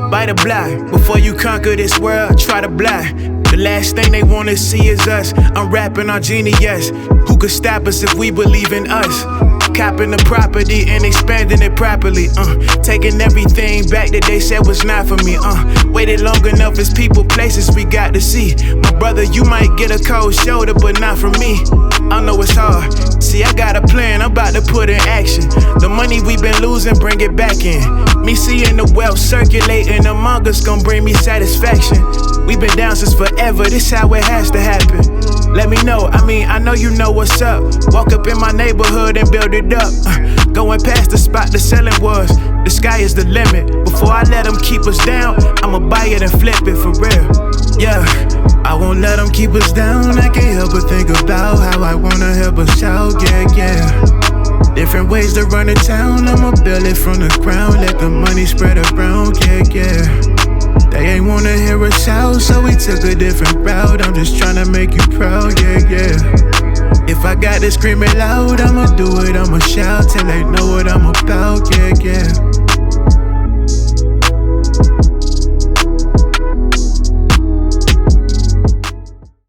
By the block, before you conquer this world, try to block. The last thing they wanna see is us unwrapping our genius. Who could stop us if we believe in us? Copping the property and expanding it properly. Taking everything back that they said was not for me. Waited long enough, it's people, places we got to see. My brother, you might get a cold shoulder, but not from me. I know it's hard. See, I got a plan, I'm about to put in action. The money we been losing, bring it back in. Me seeing the wealth circulating among us gon' bring me satisfaction. We been down since forever, this how it has to happen. Let me know, I know you know what's up. Walk up in my neighborhood and build it up. Going past the spot the selling was. The sky is the limit. Before I let them keep us down, I'ma buy it and flip it for real. Yeah, I won't let them keep us down. I can't help but think about how I wanna help us out, yeah. Different ways to run a town, I'ma build it from the ground. Let the money spread around, yeah. They ain't wanna hear us out, so we took a different route. I'm just tryna make you proud, yeah. If I got to scream it loud, I'ma do it, I'ma shout till they know what I'm about, yeah.